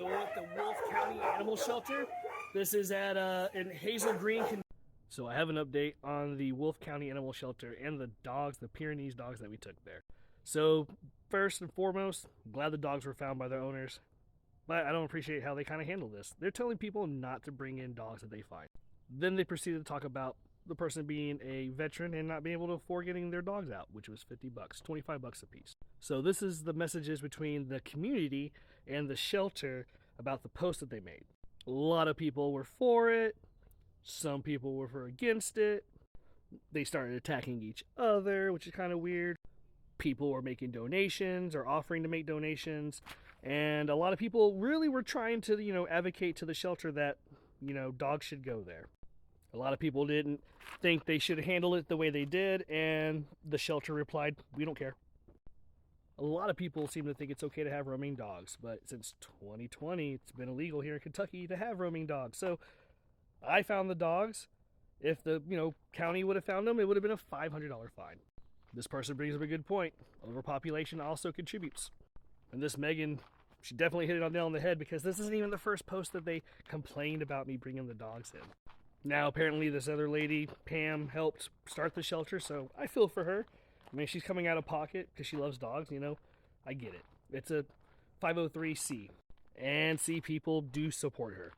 Still at the Wolf County Animal Shelter. This is at in Hazel Green. So I have an update on the Wolf County Animal Shelter and the dogs, the Pyrenees dogs that we took there. So first and foremost, I'm glad the dogs were found by their owners. But I don't appreciate how they kind of handle this. They're telling people not to bring in dogs that they find. Then they proceeded to talk about the person being a veteran and not being able to afford getting their dogs out, which was $50, $25 a piece. So this is the messages between the community and the shelter about the post that they made. A lot of people were for it. Some people were against it. They started attacking each other, which is kind of weird. People were making donations or offering to make donations. And a lot of people really were trying to, advocate to the shelter that, dogs should go there. A lot of people didn't think they should handle it the way they did, and the shelter replied, "We don't care." A lot of people seem to think it's okay to have roaming dogs, but since 2020, it's been illegal here in Kentucky to have roaming dogs. So I found the dogs. If the, county would have found them, it would have been a $500 fine. This person brings up a good point. Overpopulation also contributes. And this Megan, she definitely hit it on the nail on the head, because this isn't even the first post that they complained about me bringing the dogs in. Now, apparently, this other lady, Pam, helped start the shelter, so I feel for her. I mean, she's coming out of pocket because she loves dogs, I get it. It's a 503C, and C people do support her.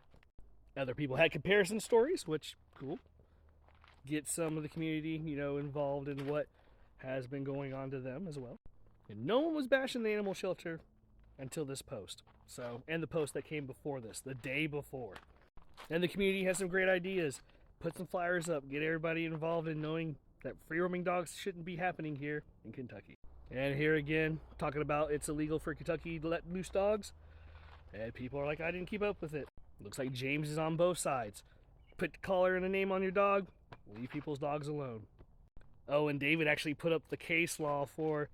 Other people had comparison stories, which, cool. Get some of the community, involved in what has been going on to them as well. And no one was bashing the animal shelter until this post. And the post that came before this, the day before. And the community has some great ideas. Put some flyers up. Get everybody involved in knowing that free roaming dogs shouldn't be happening here in Kentucky. And here again, talking about it's illegal for Kentucky to let loose dogs. And people are like, I didn't keep up with it. Looks like James is on both sides. Put the collar and a name on your dog. Leave people's dogs alone. Oh, and David actually put up the case law for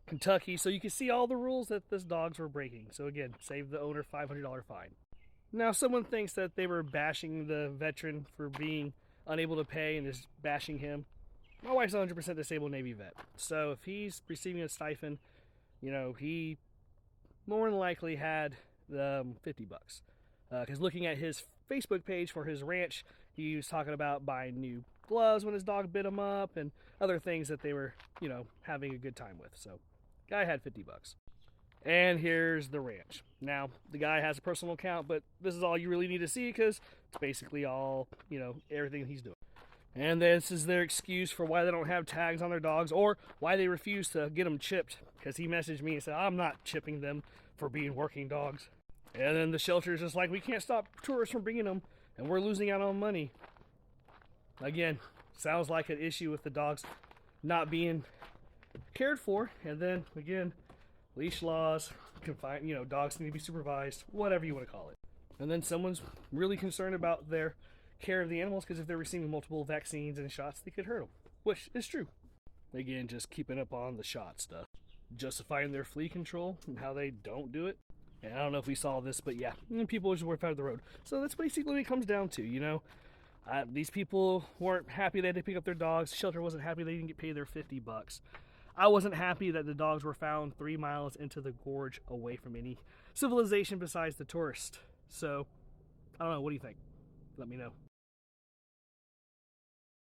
Kentucky so you can see all the rules that these dogs were breaking. So again, save the owner $500 fine. Now, someone thinks that they were bashing the veteran for being unable to pay and is bashing him. My wife's 100% disabled Navy vet. So if he's receiving a stipend, he more than likely had the $50. Because looking at his Facebook page for his ranch, he was talking about buying new gloves when his dog bit him up and other things that they were, having a good time with. So, guy had $50. And here's the ranch. Now, the guy has a personal account, but this is all you really need to see because it's basically all, everything he's doing. And this is their excuse for why they don't have tags on their dogs or why they refuse to get them chipped. Because he messaged me and said, I'm not chipping them for being working dogs. And then the shelter is just like, we can't stop tourists from bringing them, and we're losing out on money. Again, sounds like an issue with the dogs not being cared for. And then, again, leash laws, dogs need to be supervised, whatever you want to call it. And then someone's really concerned about their care of the animals because if they're receiving multiple vaccines and shots, they could hurt them, which is true. Again, just keeping up on the shot stuff. Justifying their flea control and how they don't do it. And I don't know if we saw this, but yeah, people just work out of the road. So that's basically what it comes down to, These people weren't happy they had to pick up their dogs. The shelter wasn't happy they didn't get paid their $50. I wasn't happy that the dogs were found 3 miles into the gorge away from any civilization besides the tourist. So, I don't know. What do you think? Let me know.